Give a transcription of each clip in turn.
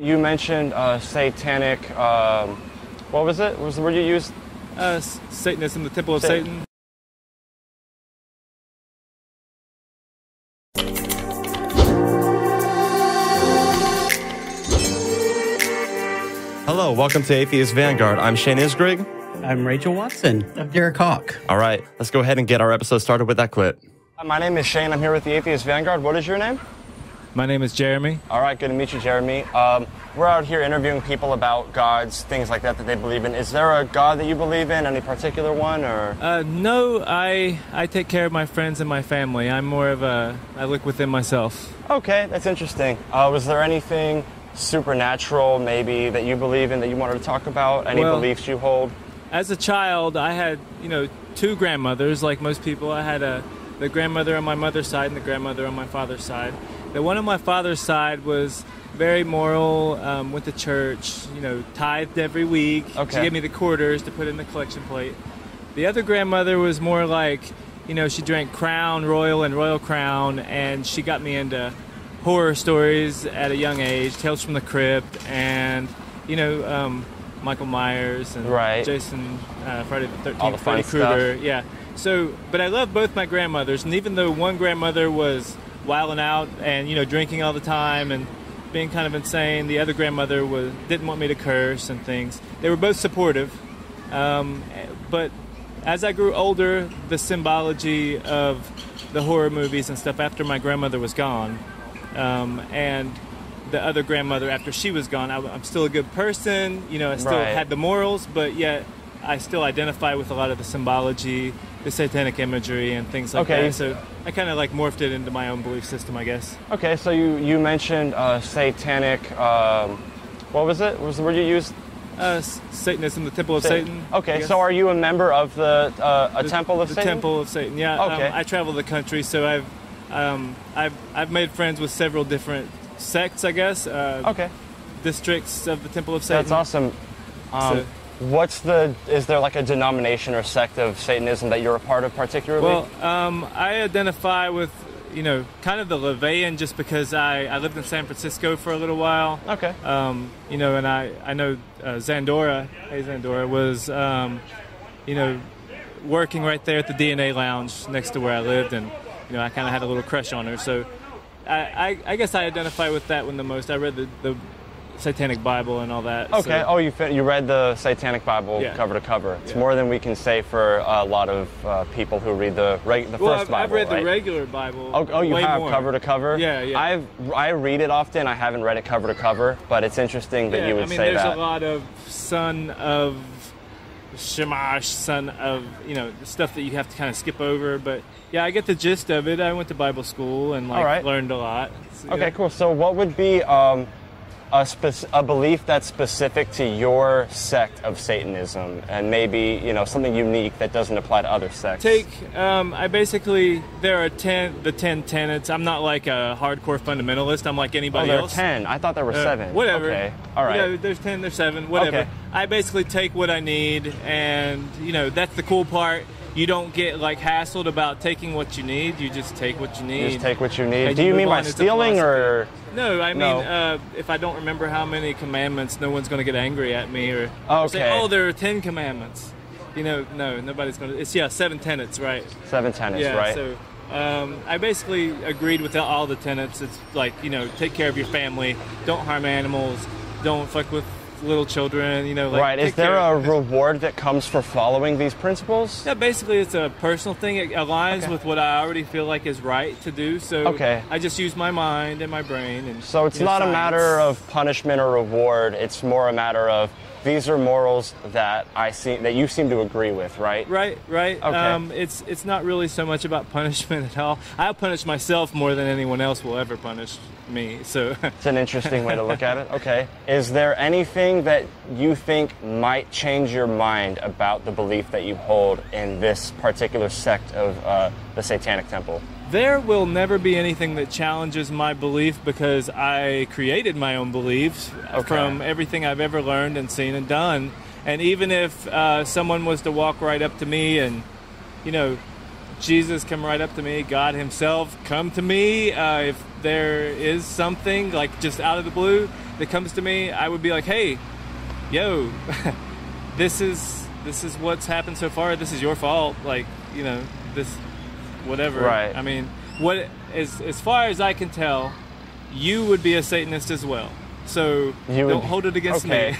You mentioned satanic, what was it? What was the word you used? Satanism, the temple of Satan. Hello, welcome to Atheist Vanguard. I'm Shane Isgrig. I'm Rachel Watson. I'm Derek Hawke. All right, let's go ahead and get our episode started with that clip. My name is Shane. I'm here with the Atheist Vanguard. What is your name? My name is Jeremy. All right, good to meet you, Jeremy. We're out here interviewing people about gods, things like that they believe in. Is there a god that you believe in, any particular one, or? No, I take care of my friends and my family. I'm more of I look within myself. Okay, that's interesting. Was there anything supernatural, maybe, that you believe in that you wanted to talk about? Any beliefs you hold? As a child, I had, two grandmothers, like most people. I had the grandmother on my mother's side and the grandmother on my father's side. The one on my father's side was very moral, went to church, tithed every week. Okay. She gave me the quarters to put in the collection plate. The other grandmother was more like, she drank Crown, Royal, and Royal Crown, and she got me into horror stories at a young age, Tales from the Crypt, and, Michael Myers and Jason, Friday the 13th, all the Freddy fun Krueger. stuff. Yeah. So, but I love both my grandmothers, and even though one grandmother was wilding out and drinking all the time and being kind of insane, the other grandmother didn't want me to curse and things. They were both supportive, but as I grew older, the symbology of the horror movies and stuff after my grandmother was gone, and the other grandmother after she was gone, I'm still a good person. I still had the morals, but yet I still identify with a lot of the symbology, the satanic imagery, and things like that. So I kind of morphed it into my own belief system, I guess. Okay, so you mentioned satanic, what was it? What was the word you used? Satanism, the temple of Satan. Okay, so are you a member of the temple of Satan? The temple of Satan, yeah. Okay. I travel the country, so I've made friends with several different sects, I guess. Districts of the temple of Satan. That's awesome. Is there a denomination or sect of Satanism that you're a part of particularly? Well, I identify with, kind of the Levian just because I lived in San Francisco for a little while. Okay. And I know Zandora was, working right there at the DNA Lounge next to where I lived, and, I kind of had a little crush on her. So I guess I identify with that one the most. I read the Satanic Bible and all that. Okay. So. You read the Satanic Bible cover to cover. It's more than we can say for a lot of people who read the first Bible. I've read the regular Bible. You have more. cover to cover? Yeah. I read it often. I haven't read it cover to cover, but it's interesting that you would say that. There's a lot of son of Shamash, son of stuff that you have to kind of skip over, but yeah, I get the gist of it. I went to Bible school and learned a lot. So, cool. So what would be a belief that's specific to your sect of Satanism, and maybe something unique that doesn't apply to other sects? I basically, there are the 10 tenets. I'm not like a hardcore fundamentalist. I'm like anybody else. There are 10. I thought there were 7. Whatever. Okay. All right. There's 10. There's 7. Whatever. Okay. I basically take what I need, and that's the cool part. You don't get hassled about taking what you need. You just take what you need. You just take what you need. Do you mean by stealing or? No, I mean if I don't remember how many commandments, no one's going to get angry at me or say, there are 10 commandments. No, nobody's going to. It's 7 tenets, right? 7 tenets, right? So I basically agreed with all the tenets. It's take care of your family, don't harm animals, don't fuck with little children, right. Is there a reward that comes for following these principles? Yeah, basically it's a personal thing. It aligns with what I already feel like is right to do. So I just use my mind and my brain. And so it's not a matter of punishment or reward. It's more a matter of these are morals that you seem to agree with, right? Right. Okay. It's not really so much about punishment at all. I'll punish myself more than anyone else will ever punish me. So it's an interesting way to look at it. Okay. Is there anything that you think might change your mind about the belief that you hold in this particular sect of the Satanic Temple? There will never be anything that challenges my belief because I created my own beliefs from everything I've ever learned and seen and done. And even if someone was to walk right up to me and, Jesus come right up to me, God himself come to me, if there is something just out of the blue, that comes to me, I would be like, hey, yo, this is what's happened so far. This is your fault. Like, you know, this, whatever. Right. I mean, as far as I can tell, you would be a Satanist as well. So don't hold it against me.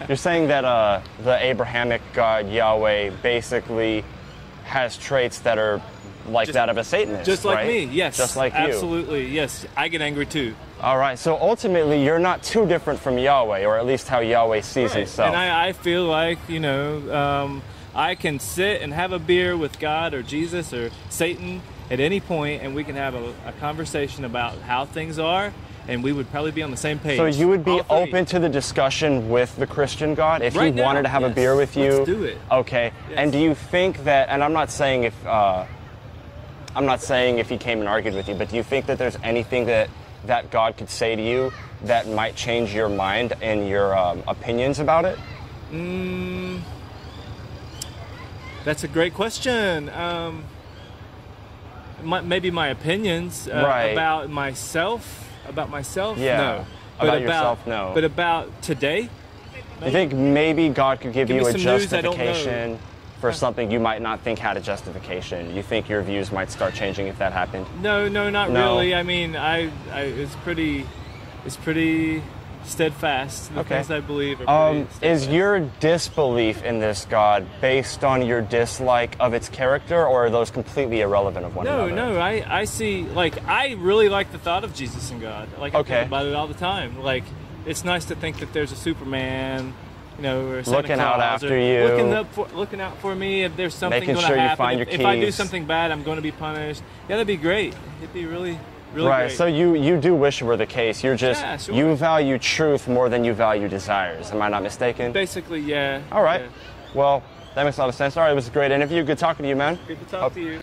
You're saying that the Abrahamic God Yahweh basically has traits that are like that of a Satanist, just like right? me. Yes, just like you. Absolutely, yes. I get angry too. All right. So ultimately, you're not too different from Yahweh, or at least how Yahweh sees himself. And I feel like, you know, I can sit and have a beer with God or Jesus or Satan at any point, and we can have a conversation about how things are. And we would probably be on the same page. So you would be open to the discussion with the Christian God if he wanted to have a beer with you? Let's do it. Okay. Yes. And do you think that, and I'm not saying if he came and argued with you, but do you think that there's anything that God could say to you that might change your mind and your opinions about it? That's a great question. Maybe my opinions about myself. About myself? Yeah. No. About yourself? No. But about today? Maybe? You think maybe God could give you a justification for something you might not think had a justification? You think your views might start changing if that happened? No, not really. I mean, it's pretty steadfast. The things I believe are pretty steadfast. Is your disbelief in this God based on your dislike of its character, or are those completely irrelevant of one another? No, I see, like, I really like the thought of Jesus and God. Like, I think about it all the time. Like, it's nice to think that there's a Superman, you know, or a Santa looking Claus, out after you, looking out for me. If there's something making going to sure happen, you find your keys. If I do something bad, I'm going to be punished. Yeah, that'd be great. It'd be really right, great. so you do wish it were the case. You're just, sure. You value truth more than you value desires. Am I not mistaken? Basically, yeah. All right. Yeah. Well, that makes a lot of sense. All right, it was a great interview. Good talking to you, man. Good to talk to you.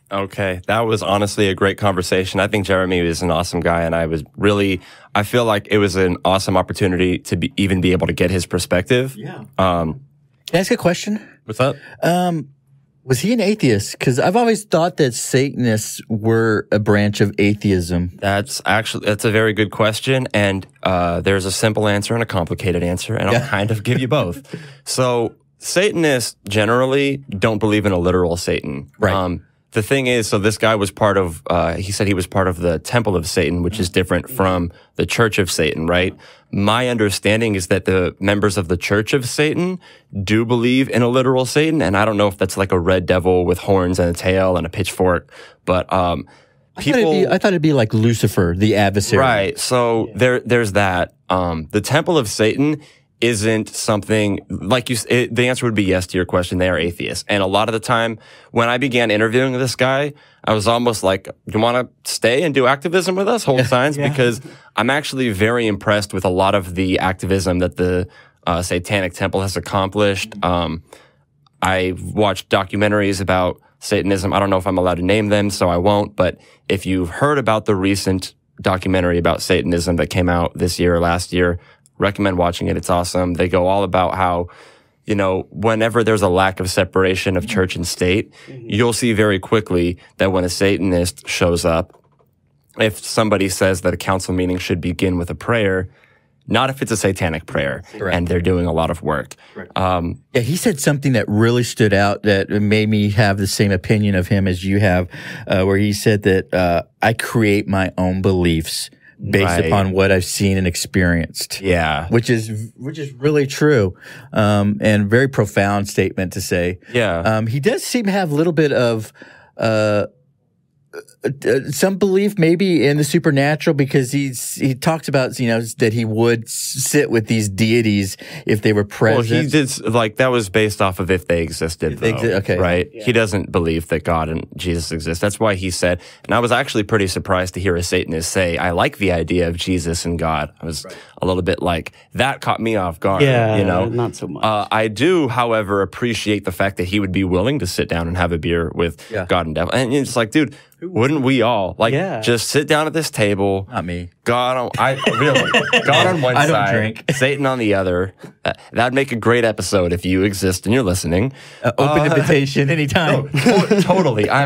Okay, that was honestly a great conversation. I think Jeremy is an awesome guy, and I feel like it was an awesome opportunity to even be able to get his perspective. Yeah. Can I ask a question? What's up? Was he an atheist? Because I've always thought that Satanists were a branch of atheism. That's a very good question, and there's a simple answer and a complicated answer, and I'll kind of give you both. So Satanists generally don't believe in a literal Satan. Right. The thing is, so this guy was part of, he said he was part of the Temple of Satan, which is different from the Church of Satan, right? My understanding is that the members of the Church of Satan do believe in a literal Satan, and I don't know if that's like a red devil with horns and a tail and a pitchfork, but I thought it'd be like Lucifer, the adversary. Right, so there's that. The Temple of Satan isn't something like the answer would be yes to your question. They are atheists. And a lot of the time when I began interviewing this guy, I was almost like, do you want to stay and do activism with us, hold signs? Because I'm actually very impressed with a lot of the activism that the Satanic Temple has accomplished. I watched documentaries about Satanism. I don't know if I'm allowed to name them, so I won't. But if you've heard about the recent documentary about Satanism that came out this year or last year, recommend watching it. It's awesome. They go all about how, you know, whenever there's a lack of separation of church and state, you'll see very quickly that when a Satanist shows up, if somebody says that a council meeting should begin with a prayer, not if it's a satanic prayer and they're doing a lot of work. Yeah, he said something that really stood out that made me have the same opinion of him as you have, where he said that I create my own beliefs based upon what I've seen and experienced. Yeah. Which is really true. And very profound statement to say. Yeah. He does seem to have a little bit of, some belief maybe in the supernatural, because he talks about, you know, that he would sit with these deities if they were present. Well, he did, like, that was based off of if they existed, though, right? Yeah. He doesn't believe that God and Jesus exist. That's why he said, and I was actually pretty surprised to hear a Satanist say, I like the idea of Jesus and God. I was a little bit like, that caught me off guard. Yeah, you know? not so much. I do, however, appreciate the fact that he would be willing to sit down and have a beer with God and devil. And it's like, dude, wouldn't we all just sit down at this table? Not me. God on one I don't side, drink. Satan on the other. That'd make a great episode if you exist and you're listening. Open invitation anytime. Totally. I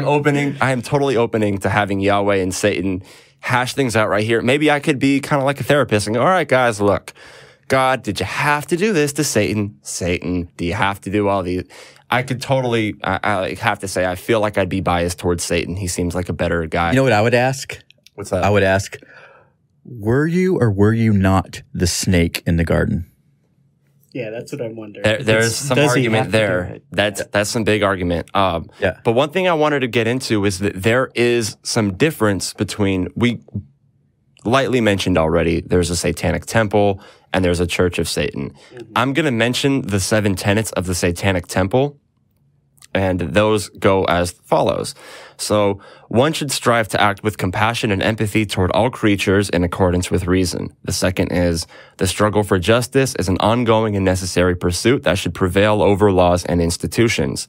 am totally opening to having Yahweh and Satan hash things out right here. Maybe I could be kind of like a therapist and go, all right, guys, look, God, did you have to do this to Satan? Satan, do you have to do all these? I could totally, I have to say, I feel like I'd be biased towards Satan. He seems like a better guy. You know what I would ask? What's that? I would ask, were you or were you not the snake in the garden? Yeah, that's what I'm wondering. There's some argument there. That's some big argument. Yeah. But one thing I wanted to get into is that there is some difference between, we lightly mentioned already, there's a Satanic temple and there's a Church of Satan. Mm-hmm. I'm going to mention the 7 tenets of the Satanic temple, and those go as follows. So, one should strive to act with compassion and empathy toward all creatures in accordance with reason. The second is, the struggle for justice is an ongoing and necessary pursuit that should prevail over laws and institutions.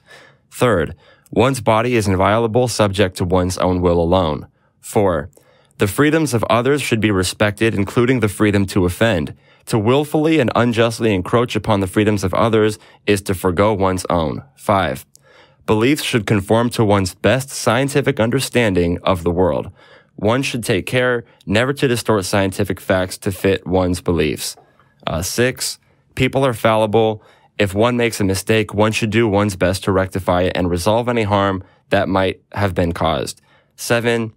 Third, one's body is inviolable, subject to one's own will alone. 4, the freedoms of others should be respected, including the freedom to offend. To willfully and unjustly encroach upon the freedoms of others is to forgo one's own. 5, beliefs should conform to one's best scientific understanding of the world. One should take care never to distort scientific facts to fit one's beliefs. 6, people are fallible. If one makes a mistake, one should do one's best to rectify it and resolve any harm that might have been caused. 7,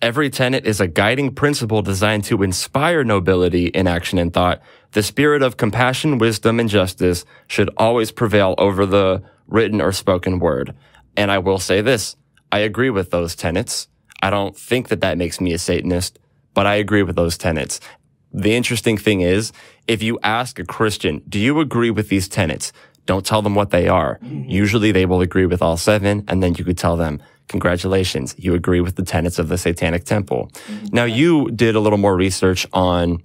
every tenet is a guiding principle designed to inspire nobility in action and thought. The spirit of compassion, wisdom, and justice should always prevail over the written or spoken word. And I will say this, I agree with those tenets. I don't think that makes me a Satanist, but I agree with those tenets. The interesting thing is, if you ask a Christian, do you agree with these tenets? Don't tell them what they are. Usually they will agree with all 7, and then you could tell them, congratulations, you agree with the tenets of the Satanic temple. Now, you did a little more research on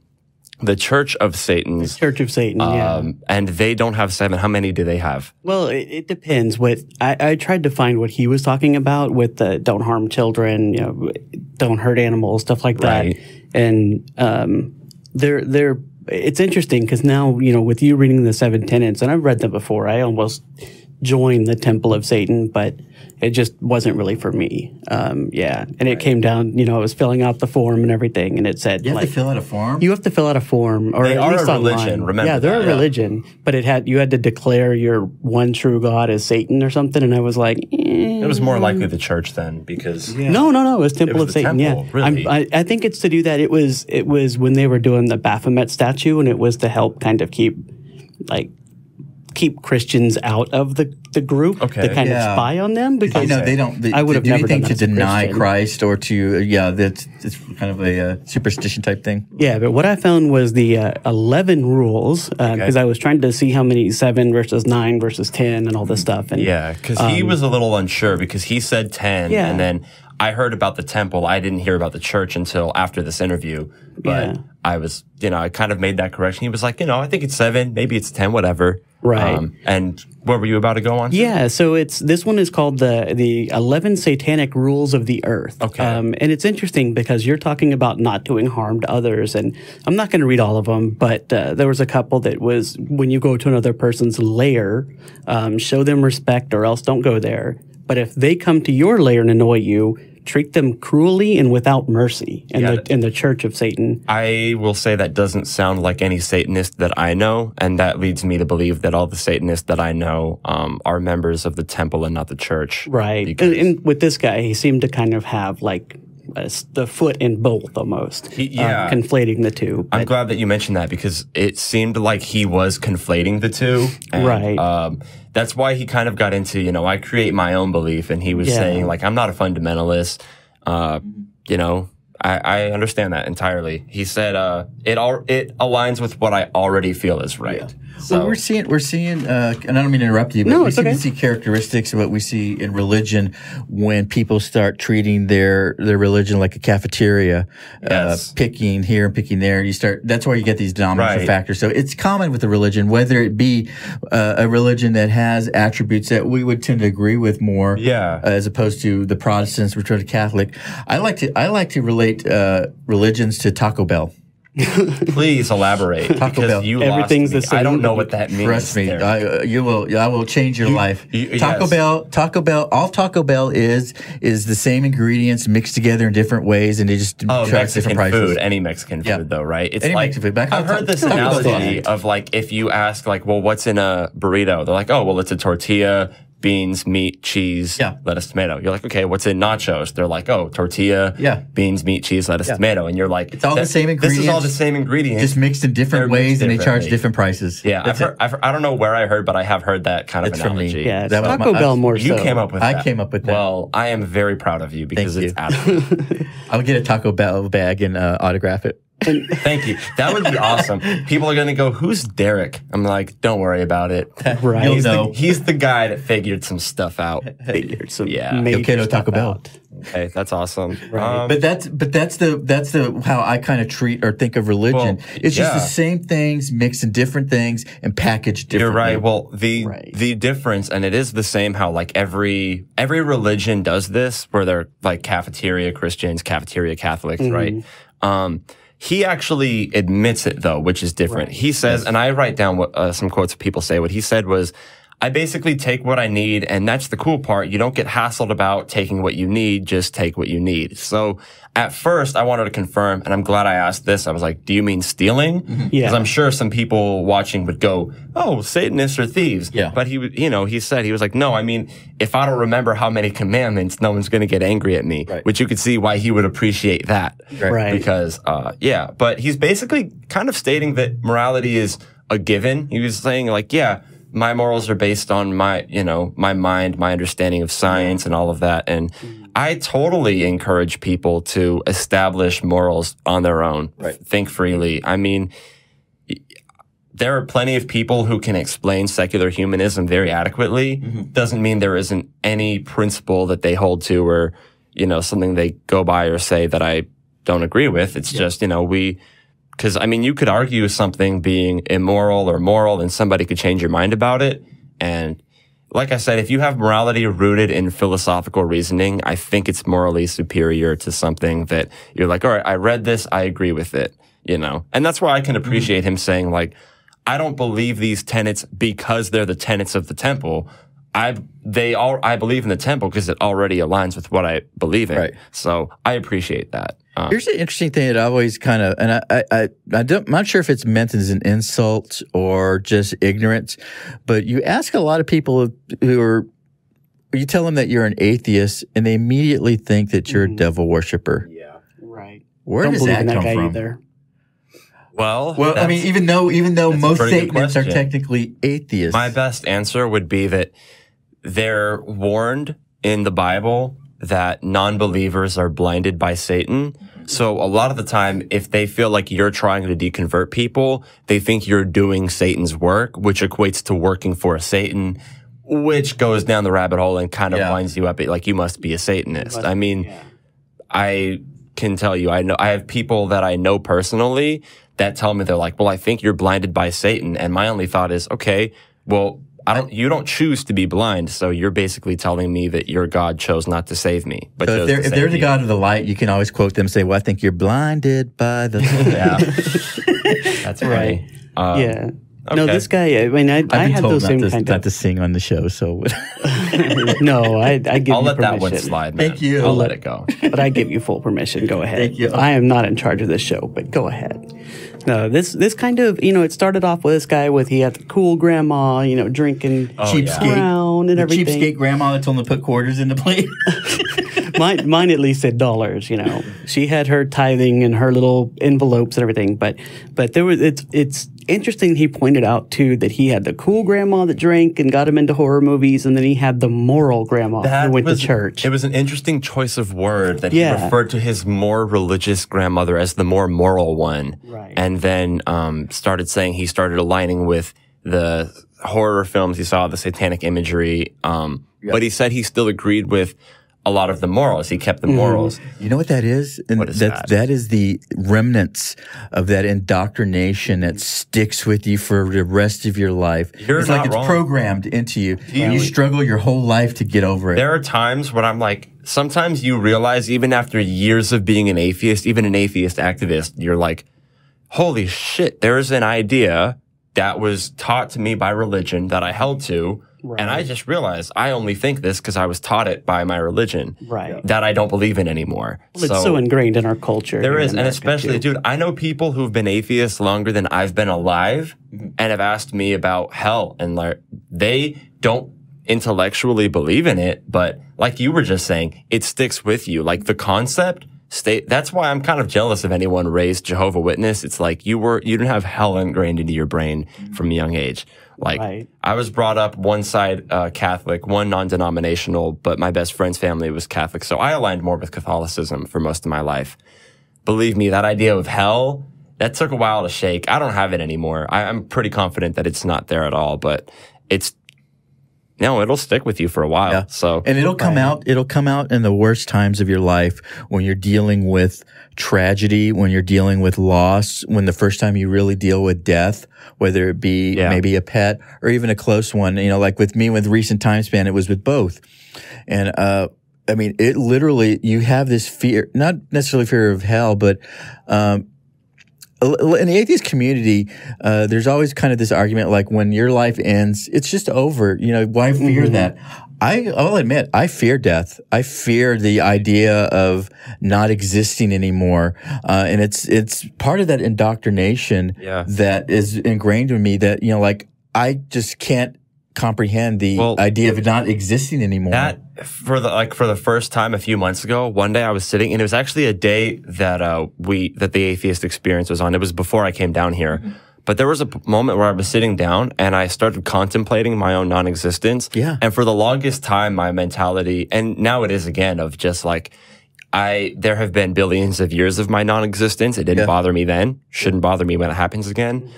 the Church of Satan. The Church of Satan, yeah. And they don't have 7. How many do they have? Well, it depends. I tried to find what he was talking about with the don't harm children, don't hurt animals, stuff like that. And it's interesting because now, with you reading the 7 tenets, and I've read them before, I almost joined the Temple of Satan, but it just wasn't really for me. And it came down, I was filling out the form and everything, and it said, you have to fill out a form? You have to fill out a form, or they at least are a religion, online. remember Yeah, they're that, a religion, but you had to declare your one true God as Satan or something, and I was like, It was more likely the church then, because No, it was Temple of Satan. Temple, really? I think it's to do that. It was when they were doing the Baphomet statue, and it was to help kind of keep Christians out of the group to kind of spy on them, because they don't. I would have never done that to deny Christian. Christ or to that's it's kind of a superstition type thing. Yeah, but what I found was the 11 rules, because I was trying to see how many 7 versus 9 versus 10 and all this stuff. And because he was a little unsure because he said 10, and then I heard about the temple. I didn't hear about the church until after this interview, but I was, I kind of made that correction. He was like, I think it's 7, maybe it's 10, whatever. Right. And what were you about to go on to? Yeah, so this one is called the 11 Satanic Rules of the Earth. Okay. And it's interesting because you're talking about not doing harm to others, and I'm not going to read all of them, but there was a couple that was, when you go to another person's lair, show them respect or else don't go there. But if they come to your lair and annoy you, treat them cruelly and without mercy in the Church of Satan. I will say that doesn't sound like any Satanist that I know, and that leads me to believe that all the Satanists that I know are members of the temple and not the church. Right. And with this guy, he seemed to kind of have the foot in both almost, conflating the two. I'm glad that you mentioned that because it seemed like he was conflating the two. And, right. That's why he kind of got into, I create my own belief, and he was saying, I'm not a fundamentalist. I understand that entirely. He said, it aligns with what I already feel is right. Yeah. So we're seeing, and I don't mean to interrupt you, but we seem to see characteristics of what we see in religion when people start treating their religion like a cafeteria, picking here and picking there. That's where you get these denominational factors. So it's common with the religion, whether it be a religion that has attributes that we would tend to agree with more, as opposed to the Protestants, which are the Catholic. I like to relate religions to Taco Bell. Please elaborate. Taco Bell. You Everything's lost the me. same. I don't know what that means. Trust me, there. I will change your life. Taco Yes. Bell. All Taco Bell is the same ingredients mixed together in different ways, and they just charge Mexican different prices. food. Any Mexican food, though, right? It's Any like Mexican food, but I've heard this Taco Bell's analogy fine. of like if you ask like, well, what's in a burrito? They're like, oh, well, it's a tortilla, beans, meat, cheese, lettuce, tomato. You're like, okay, what's in nachos? They're like, oh, tortilla, beans, meat, cheese, lettuce, tomato. And you're like, it's all the same ingredients. This is all the same ingredients, just mixed in different ways, and they charge different prices. Yeah, I don't know where I heard, but I have heard that kind of It's from me. analogy. Yeah, Taco Bell more so. You came up with that. I came up with that. Well, I am very proud of you because Thank it's adequate. I'll get a Taco Bell bag and autograph it. Thank you. That would be awesome. People are going to go, who's Derek? I'm like, don't worry about it. Right. You'll know. He's the guy that figured some stuff out. Figured some Yeah. major Yo quiero stuff Taco Bell. out. Okay, that's awesome. Right. But that's the how I kind of treat or think of religion. Well, it's just the same things mixed in different things and packaged differently. You're right. Well, the difference, and it is the same how like every religion does this, where they're like cafeteria Christians, cafeteria Catholics, right? He actually admits it though, which is different. Right. He says, and I write down what some quotes of people say. What he said was, I basically take what I need, and that's the cool part. You don't get hassled about taking what you need, just take what you need. So at first, I wanted to confirm, and I'm glad I asked this. I was like, do you mean stealing? Because I'm sure some people watching would go, oh, Satanists are thieves. Yeah. But he was like, no, I mean, if I don't remember how many commandments, no one's going to get angry at me, which you could see why he would appreciate that. Right. Because, but he's basically kind of stating that morality is a given. He was saying like, my morals are based on my mind, my understanding of science and all of that. And I totally encourage people to establish morals on their own. Right. Think freely. I mean, there are plenty of people who can explain secular humanism very adequately. Doesn't mean there isn't any principle that they hold to or, something they go by or say that I don't agree with. It's just, because, I mean, you could argue something being immoral or moral and somebody could change your mind about it. And like I said, if you have morality rooted in philosophical reasoning, I think it's morally superior to something that you're like, all right, I read this, I agree with it, And that's why I can appreciate him saying, like, I don't believe these tenets because they're the tenets of the temple. I believe in the temple because it already aligns with what I believe in. Right. So I appreciate that. Here's the interesting thing that I always kind of, and I'm not sure if it's meant as an insult or just ignorance, but you ask a lot of people you tell them that you're an atheist and they immediately think that you're a devil worshiper. Yeah. Right. Where does that come from? Either. Well, I mean, even though most Satanists are technically atheists. My best answer would be that they're warned in the Bible that non-believers are blinded by Satan. So a lot of the time, if they feel like you're trying to deconvert people, they think you're doing Satan's work, which equates to working for Satan, which goes down the rabbit hole and kind of winds you up. Like, you must be a Satanist. I mean, I can tell you, I have people that I know personally that tell me, they're like, well, I think you're blinded by Satan. And my only thought is, okay, well, you don't choose to be blind, so you're basically telling me that your God chose not to save me. But so if they're the God of the light, you can always quote them and say, well, I think you're blinded by the light. Yeah. That's right. Okay. No, this guy, I mean, I had those same kind of... not to sing on the show, so... No, I give you permission. I'll let that one slide, man. Thank you. I'll let it go. But I give you full permission. Go ahead. Thank you. I am not in charge of this show, but go ahead. No, this kind of, it started off with this guy he had the cool grandma, drinking Crown and everything. Cheapskate grandma that told him to put quarters in the plate. Mine at least said dollars, She had her tithing and her little envelopes and everything, but it's interesting. He pointed out too that he had the cool grandma that drank and got him into horror movies, and then he had the moral grandma who went to church. It was an interesting choice of word that he referred to his more religious grandmother as the more moral one, right? And then started saying he started aligning with the horror films he saw, the satanic imagery. But he said he still agreed with a lot of the morals. He kept the morals. You know what that is? And what is that? That is the remnants of that indoctrination that sticks with you for the rest of your life. It's like it's programmed into you. You struggle your whole life to get over it. There are times when I'm like, sometimes you realize even after years of being an atheist, even an atheist activist, you're like, holy shit, there's an idea that was taught to me by religion that I held to. Right. And I just realized I only think this because I was taught it by my religion that I don't believe in anymore. Well, it's so ingrained in our culture. There is, and especially, dude, I know people who've been atheists longer than I've been alive and have asked me about hell, and like, they don't intellectually believe in it, but like you were just saying, it sticks with you. Like the concept, that's why I'm kind of jealous of anyone raised Jehovah's Witness. It's like you didn't have hell ingrained into your brain from a young age. Like I was brought up one side Catholic, one non-denominational, but my best friend's family was Catholic, so I aligned more with Catholicism for most of my life. Believe me, that idea of hell, that took a while to shake. I don't have it anymore. I'm pretty confident that it's not there at all, but it'll stick with you for a while. Yeah. So, and it'll come out in the worst times of your life, when you're dealing with tragedy, when you're dealing with loss, when the first time you really deal with death, whether it be maybe a pet or even a close one. You know, like with me, with recent time span, it was with both. And, I mean, it literally, you have this fear, not necessarily fear of hell, but, in the atheist community, there's always kind of this argument, like when your life ends, it's just over. You know, why fear that? I'll admit, I fear death. I fear the idea of not existing anymore. And it's part of that indoctrination that is ingrained in me that, you know, like I just can't comprehend the idea of it not existing anymore. That for the first time a few months ago, one day I was sitting, and it was actually a day that that the Atheist Experience was on. It was before I came down here. But there was a moment where I was sitting down and I started contemplating my own non-existence. Yeah. And for the longest time, my mentality, and now it is again, of just like, there have been billions of years of my non-existence. It didn't bother me then. Shouldn't bother me when it happens again.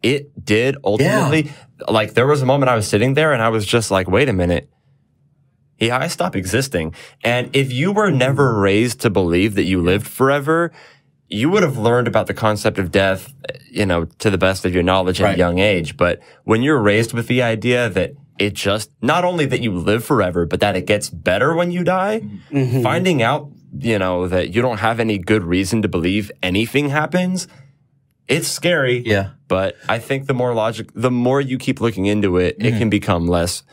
It did ultimately. Like there was a moment I was sitting there and I was just like, wait a minute. Yeah, I stopped existing. And if you were never raised to believe that you lived forever, you would have learned about the concept of death, you know, to the best of your knowledge at a young age. But when you're raised with the idea that it just, not only that you live forever, but that it gets better when you die, finding out, you know, that you don't have any good reason to believe anything happens, it's scary. Yeah. But I think the more you keep looking into it, it can become less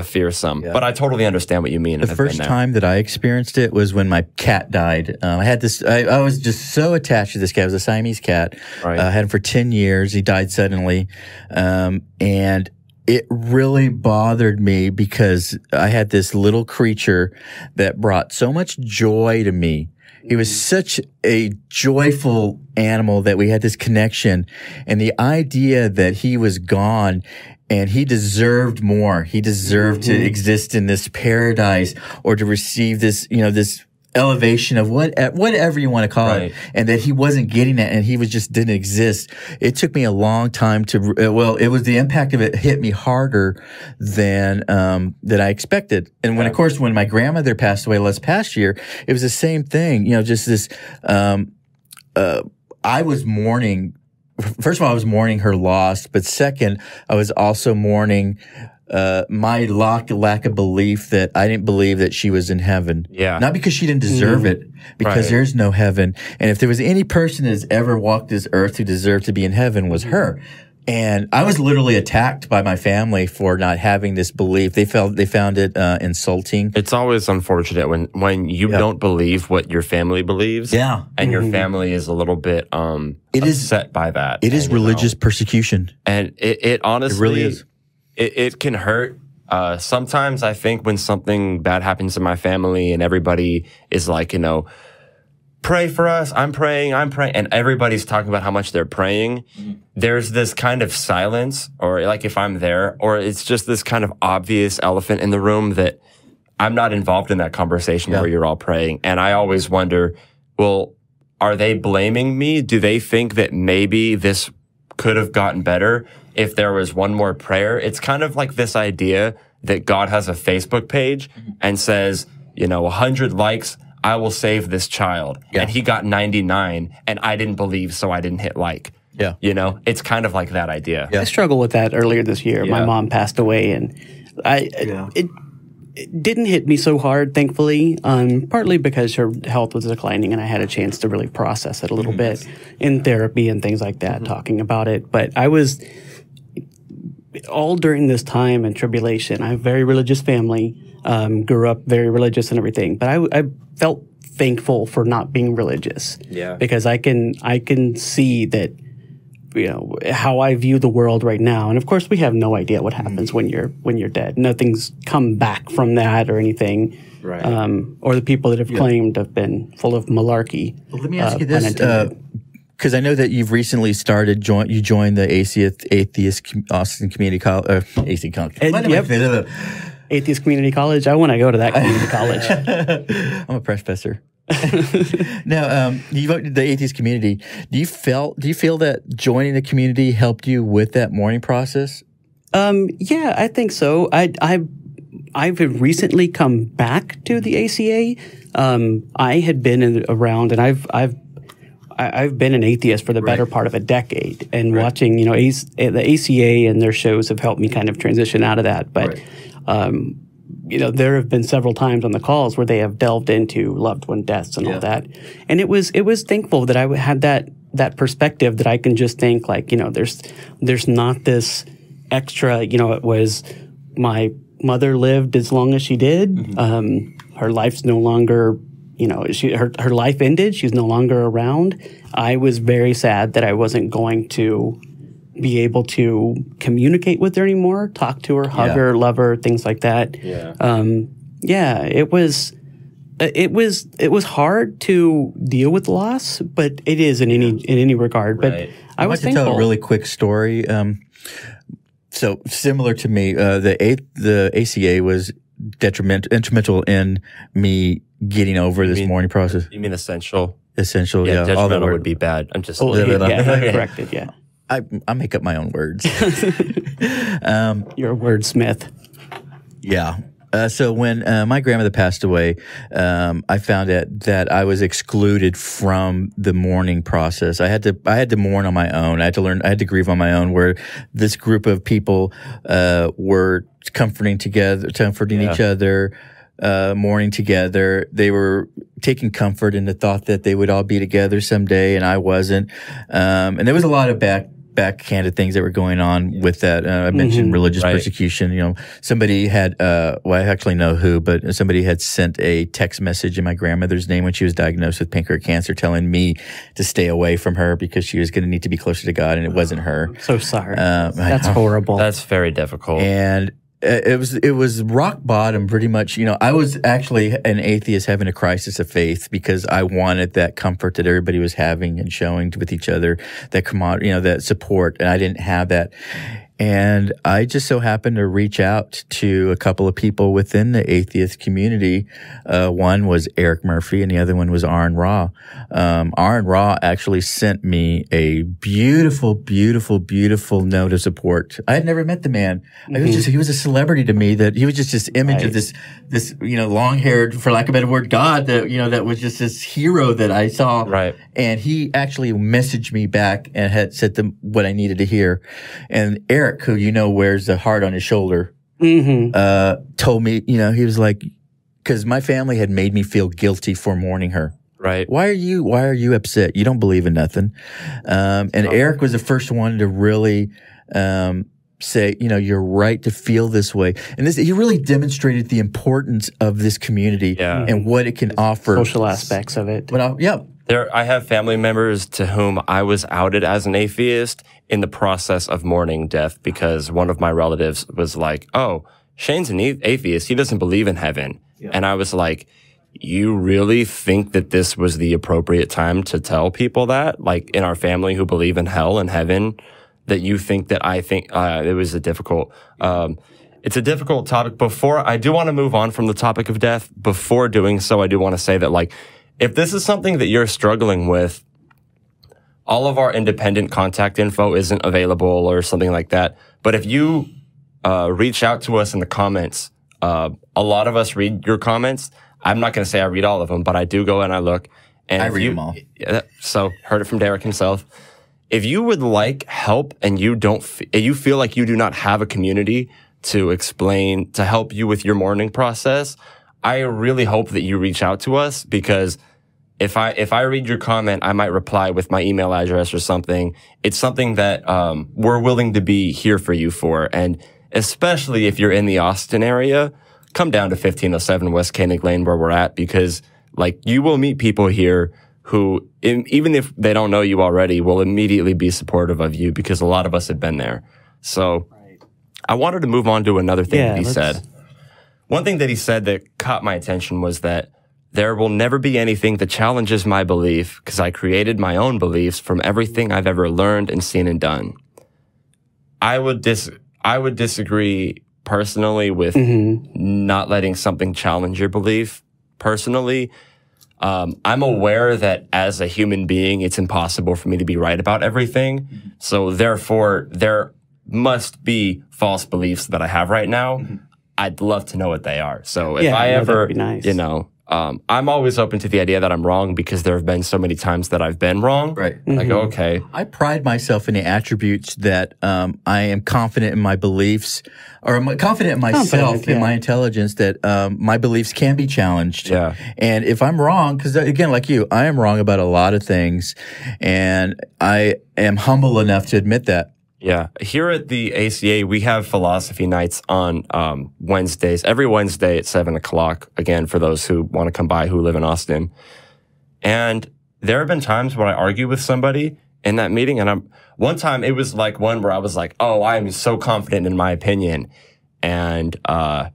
fearsome. Yeah. But I totally understand what you mean. The first time that I experienced it was when my cat died. I was just so attached to this cat. It was a Siamese cat. Right. I had him for 10 years. He died suddenly. And it really bothered me because I had this little creature that brought so much joy to me. He was such a joyful animal that we had this connection, and the idea that he was gone and he deserved more. He deserved to exist in this paradise or to receive this, you know, this elevation of whatever you want to call it, and that he wasn't getting it, and he just didn't exist. It took me a long time to, it was the impact of it hit me harder than I expected. And when, of course, when my grandmother passed away past year, it was the same thing. You know, just this, I was mourning. First of all, I was mourning her loss, but second, I was also mourning my lack of belief that I didn't believe that she was in heaven. Yeah. Not because she didn't deserve it, because there's no heaven. And if there was any person that's ever walked this earth who deserved to be in heaven, was her. And I was literally attacked by my family for not having this belief. They found it insulting. It's always unfortunate when you don't believe what your family believes. Yeah. And your family is a little bit upset by that. It is religious persecution. And it honestly, it really is. It can hurt. Sometimes I think when something bad happens to my family and everybody is like, you know, pray for us, I'm praying, and everybody's talking about how much they're praying, there's this kind of silence, or like if I'm there, or it's just this kind of obvious elephant in the room that I'm not involved in that conversation where you're all praying. And I always wonder, well, are they blaming me? Do they think that maybe this could have gotten better if there was one more prayer? It's kind of like this idea that God has a Facebook page and says, you know, 100 likes, I will save this child. Yeah. And he got 99 and I didn't believe, so I didn't hit like. Yeah. You know, it's kind of like that idea. Yeah. I struggled with that earlier this year. Yeah. My mom passed away, and it didn't hit me so hard, thankfully, partly because her health was declining and I had a chance to really process it a little bit in therapy and things like that, talking about it. But I was, all during this time and tribulation, I have a very religious family, grew up very religious and everything, but I felt thankful for not being religious. Yeah. Because I can see that, you know, how I view the world right now. And of course, we have no idea what happens when you're dead. Nothing's come back from that or anything. Right. Or the people that have claimed have been full of malarkey. Well, let me ask you this, because I know that you've recently you joined the Atheist Austin Community College, Atheist Community College. I want to go to that community college. I'm a professor. Now, you voted the atheist community. Do you feel that joining the community helped you with that mourning process? Yeah, I think so. I've recently come back to the ACA. I had been around, and I've been an atheist for the better part of a decade, and watching, you know, the ACA and their shows have helped me kind of transition out of that. But you know, there have been several times on the calls where they have delved into loved one deaths and all that. And it was thankful that I had that perspective, that I can just think, like, you know, there's not this extra, you know, it was my mother lived as long as she did. Her life's no longer, you know, her life ended. She's no longer around. I was very sad that I wasn't going to be able to communicate with her anymore, talk to her, hug her, love her, things like that. It was hard to deal with loss, but it is in any regard. But I was thankful. To tell a really quick story. So similar to me, the ACA was instrumental in me getting over this mourning process. You mean essential? Essential, yeah. Detrimental would be bad. I'm just corrected. Yeah. I make up my own words. You're a wordsmith. Yeah. So when my grandmother passed away, I found out that I was excluded from the mourning process. I had to mourn on my own. I had to grieve on my own, where this group of people were comforting each other, mourning together. They were taking comfort in the thought that they would all be together someday, and I wasn't. And there was a lot of backhanded things that were going on with that. I mentioned religious persecution. You know, somebody had, I actually know who, but somebody had sent a text message in my grandmother's name when she was diagnosed with pancreatic cancer, telling me to stay away from her because she was going to need to be closer to God, and it wasn't her. So sorry. That's horrible. That's very difficult. And it was rock bottom, pretty much. You know, I was actually an atheist having a crisis of faith because I wanted that comfort that everybody was having and showing with each other, that support, and I didn't have that. And I just so happened to reach out to a couple of people within the atheist community. One was Eric Murphy and the other one was Aaron Ra. Aaron Ra actually sent me a beautiful, beautiful, beautiful note of support. I had never met the man. He was a celebrity to me, that he was just this image of this, long-haired, for lack of a better word, God that was just this hero that I saw. Right. And he actually messaged me back and had said what I needed to hear. And Eric, who wears the heart on his shoulder, told me, he was like, because my family had made me feel guilty for mourning her. Right. Why are you upset? You don't believe in nothing. And Eric was the first one to really say, you're right to feel this way. And he really demonstrated the importance of this community and what it can offer. Social aspects of it. I have family members to whom I was outed as an atheist in the process of mourning death, because one of my relatives was like, "Oh, Shane's an atheist. He doesn't believe in heaven." Yeah. And I was like, "You really think that this was the appropriate time to tell people that? Like, in our family who believe in hell and heaven, that you think that I think it was a difficult it's a difficult topic." I do want to move on from the topic of death. Before doing so, I do want to say that, if this is something that you're struggling with, all of our independent contact info isn't available or something like that. But if you reach out to us in the comments, a lot of us read your comments. I'm not going to say I read all of them, but I do go and I look. And I read them all. So heard it from Derek himself. If you would like help and you feel like you do not have a community to explain, to help you with your mourning process, I really hope that you reach out to us, because if I read your comment, I might reply with my email address or something. It's something that we're willing to be here for you for. And especially if you're in the Austin area, come down to 1507 West Koenig Lane where we're at, because like you will meet people here who, even if they don't know you already, will immediately be supportive of you, because a lot of us have been there. So I wanted to move on to another thing that he said. One thing that he said that caught my attention was that there will never be anything that challenges my belief, because I created my own beliefs from everything I've ever learned and seen and done. I would disagree personally with not letting something challenge your belief. Personally, I'm aware that as a human being, it's impossible for me to be right about everything. So therefore, there must be false beliefs that I have right now. I'd love to know what they are. So if I ever, you know, I'm always open to the idea that I'm wrong, because there have been so many times that I've been wrong. Right. I go, okay. I pride myself in the attributes that I am confident in my beliefs, or I'm confident in myself, in my intelligence, that my beliefs can be challenged. Yeah. And if I'm wrong, because again, like you, I am wrong about a lot of things, and I am humble enough to admit that. Yeah. Here at the ACA, we have philosophy nights on Wednesdays, every Wednesday at 7 o'clock, again, for those who want to come by who live in Austin. And there have been times when I argue with somebody in that meeting, and one time it was like one where I was like, oh, I am so confident in my opinion. And I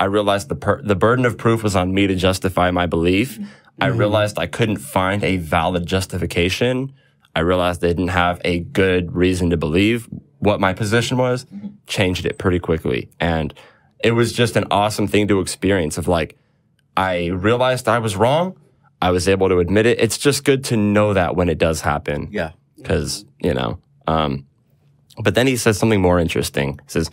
realized the burden of proof was on me to justify my belief. I realized I couldn't find a valid justification. I realized I didn't have a good reason to believe what my position was, changed it pretty quickly. And it was just an awesome thing to experience of like, I realized I was wrong. I was able to admit it. It's just good to know that when it does happen. Yeah. Because, you know, but then he says something more interesting. He says,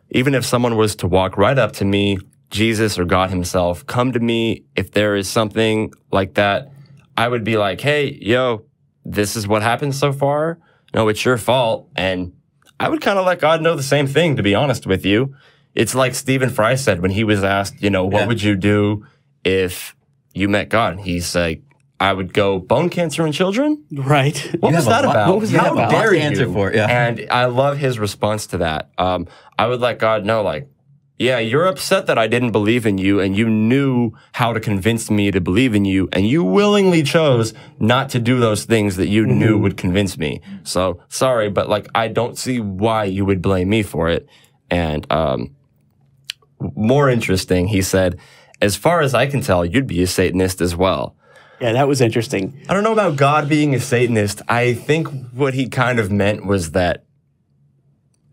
even if someone was to walk right up to me, Jesus or God himself, come to me, if there is something like that, I would be like, hey, yo, this is what happened so far. No, it's your fault. And I would kind of let God know the same thing, to be honest with you. It's like Stephen Fry said when he was asked, you know, what would you do if you met God? And he's like, I would go bone cancer in children. Right. What was that about? What was that about? How dare you? Answer for it, yeah. And I love his response to that. I would let God know, like, yeah, you're upset that I didn't believe in you, and you knew how to convince me to believe in you, and you willingly chose not to do those things that you knew would convince me. So sorry, but like, I don't see why you would blame me for it. And more interesting, he said, as far as I can tell, you'd be a Satanist as well. Yeah, that was interesting. I don't know about God being a Satanist. I think what he kind of meant was that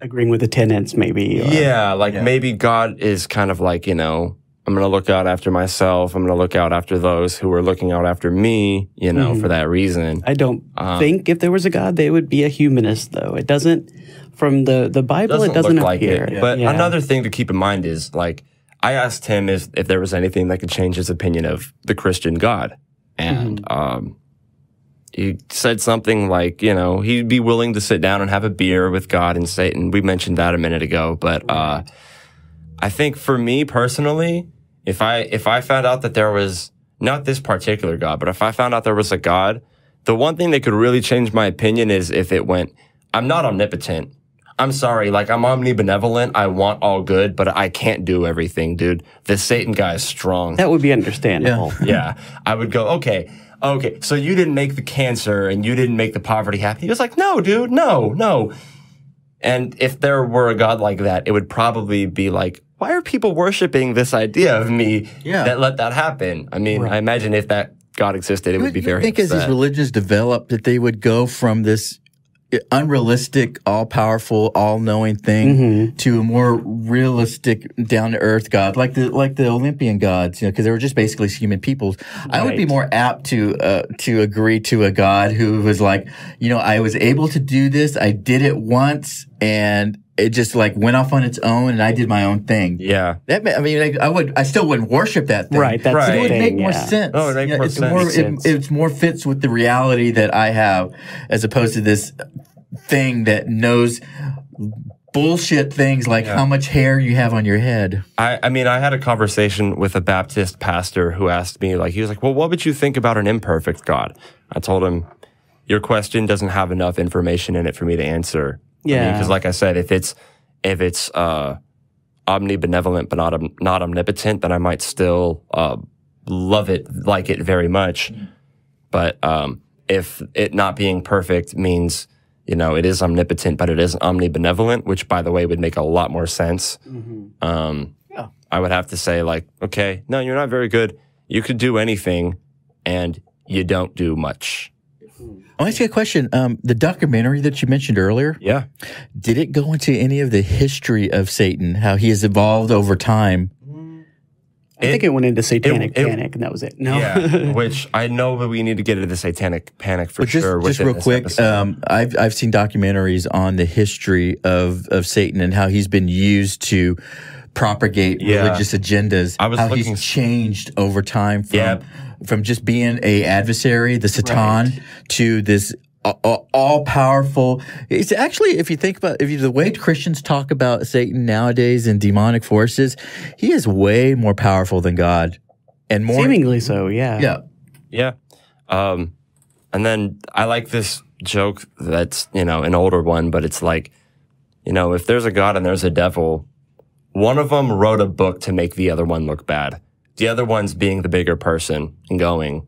agreeing with the tenets, maybe. Or, maybe God is kind of like, you know, I'm going to look out after myself. I'm going to look out after those who are looking out after me, you know, for that reason. I don't think if there was a God, they would be a humanist, though. It doesn't, from the Bible, it doesn't appear. Like it. But another thing to keep in mind is, like, I asked him if there was anything that could change his opinion of the Christian God. And he said something like, you know, he'd be willing to sit down and have a beer with God and Satan. We mentioned that a minute ago. But I think for me personally, if I found out that there was not this particular God, but if I found out there was a God, the one thing that could really change my opinion is if it went, I'm not omnipotent. I'm sorry, like, I'm omnibenevolent. I want all good, but I can't do everything, dude. The Satan guy is strong. That would be understandable. Yeah. I would go, okay, so you didn't make the cancer and you didn't make the poverty happen. He was like, no, dude, no. And if there were a God like that, it would probably be like, why are people worshiping this idea of me that let that happen? I mean, I imagine if that God existed, it would be very I think as these religions developed, that they would go from this unrealistic, all-powerful, all-knowing thing to a more realistic, down-to-earth God, like the Olympian gods, you know, because they were just basically human peoples. I would be more apt to agree to a God who was like, you know, I was able to do this, I did it once, and it just like went off on its own, and I did my own thing. Yeah, I still wouldn't worship that thing. Right, that's it would make more sense. Oh, it makes more sense. It's more fits with the reality that I have, as opposed to this thing that knows bullshit things like how much hair you have on your head. I mean, I had a conversation with a Baptist pastor who asked me, like, he was like, well, what would you think about an imperfect God? I told him, your question doesn't have enough information in it for me to answer. Yeah. Because like I said, if it's omnibenevolent but not omnipotent, then I might still love it, like it very much. But if it not being perfect means, you know, it is omnipotent, but it isn't omnibenevolent, which, by the way, would make a lot more sense. I would have to say, like, okay, no, you're not very good. You could do anything, and you don't do much. I'll ask you a question. The documentary that you mentioned earlier, did it go into any of the history of Satan, how he has evolved over time? I think it went into Satanic Panic, and that was it. No, yeah, which I know that we need to get into the Satanic Panic for sure. Just real quick, I've seen documentaries on the history of Satan and how he's been used to propagate religious agendas. How he's changed over time from just being a adversary, the Satan, to this all-powerful. It's actually, if you think about the way Christians talk about Satan nowadays and demonic forces, he is way more powerful than God, and more seemingly so. Yeah. And then I like this joke that's, you know, an older one, but it's like, you know, if there's a God and there's a devil, one of them wrote a book to make the other one look bad. The other one's being the bigger person and going,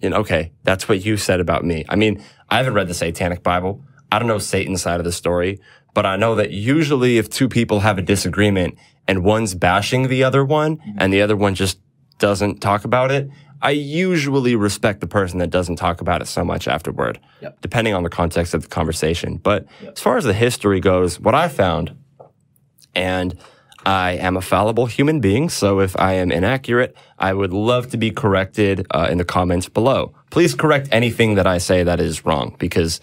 you know, okay, that's what you said about me. I mean, I haven't read the Satanic Bible. I don't know Satan's side of the story, but I know that usually if two people have a disagreement and one's bashing the other one and the other one just doesn't talk about it, I usually respect the person that doesn't talk about it so much afterward, depending on the context of the conversation. But as far as the history goes, what I found, and I am a fallible human being, so if I am inaccurate, I would love to be corrected in the comments below. Please correct anything that I say that is wrong, because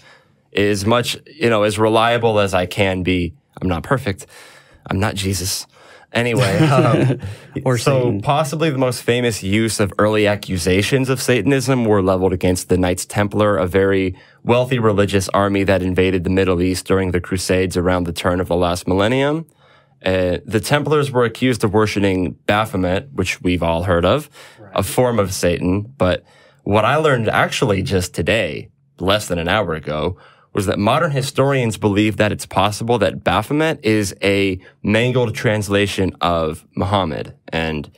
as much, you know, as reliable as I can be, I'm not perfect. I'm not Jesus. Anyway, or so Satan. Possibly the most famous use of early accusations of Satanism were leveled against the Knights Templar, a very wealthy religious army that invaded the Middle East during the Crusades around the turn of the last millennium. The Templars were accused of worshiping Baphomet, which we've all heard of, a form of Satan. But what I learned actually just today, less than an hour ago, was that modern historians believe that it's possible that Baphomet is a mangled translation of Muhammad. And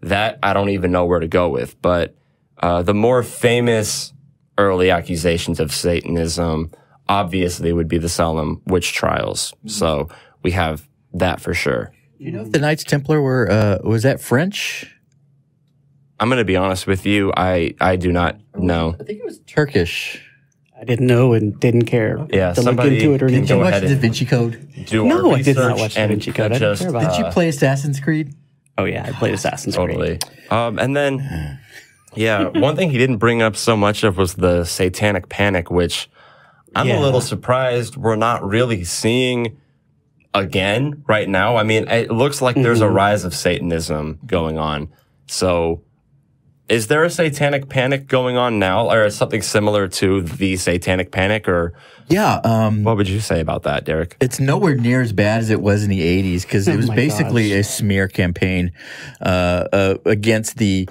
that I don't even know where to go with. But the more famous early accusations of Satanism obviously would be the Salem witch trials. So we have that for sure. You know, if the Knights Templar were, was that French? I'm going to be honest with you. I do not know. I think it was Turkish. I didn't know and didn't care. Yeah, to look somebody into it or can anything. Did you go watch ahead Da and Vinci Code? No, I did not watch Da Vinci Code. I didn't care about Did you play Assassin's Creed? Oh yeah, I played Assassin's Creed. And then, one thing he didn't bring up so much of was the Satanic Panic, which I'm a little surprised we're not really seeing again right now. I mean, it looks like there's a rise of Satanism going on. So is there a Satanic Panic going on now, or something similar to the Satanic Panic? Or what would you say about that, Derek? It's nowhere near as bad as it was in the 80s, because it was basically a smear campaign against the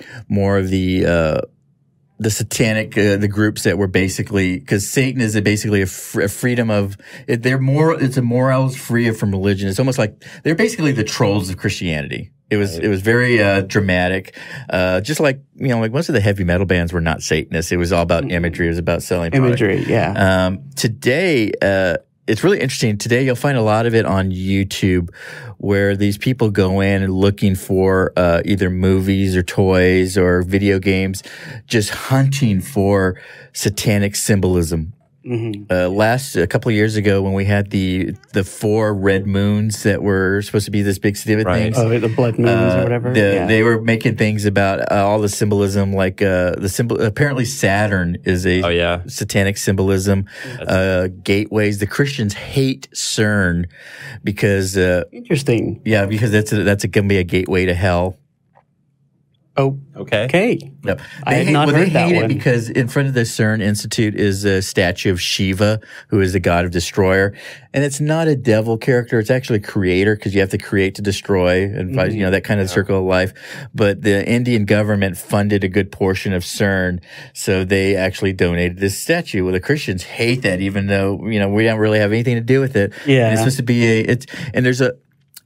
satanic, the groups that were basically, because Satan is basically a freedom of, it's a morals free from religion. It's almost like they're basically the trolls of Christianity. It was very dramatic. Just like, you know, like most of the heavy metal bands were not Satanists. It was all about imagery. It was about selling imagery. product. Today, it's really interesting. Today, you'll find a lot of it on YouTube, where these people go in and looking for either movies or toys or video games, just hunting for satanic symbolism. A couple of years ago, when we had the 4 red moons that were supposed to be this big city of things, the blood moons or whatever, they were making things about all the symbolism, like the symbol. Apparently, Saturn is a satanic symbolism. Gateways. The Christians hate CERN because interesting. Yeah, because that's going to be a gateway to hell. Oh, okay. No. I had not heard that hate one. it because in front of the CERN Institute is a statue of Shiva, who is the god of destroyer. And it's not a devil character. It's actually a creator because you have to create to destroy and, you know, that kind of circle of life. But the Indian government funded a good portion of CERN. So they actually donated this statue. Well, the Christians hate that, even though, you know, we don't really have anything to do with it. Yeah. And it's supposed to be and there's a,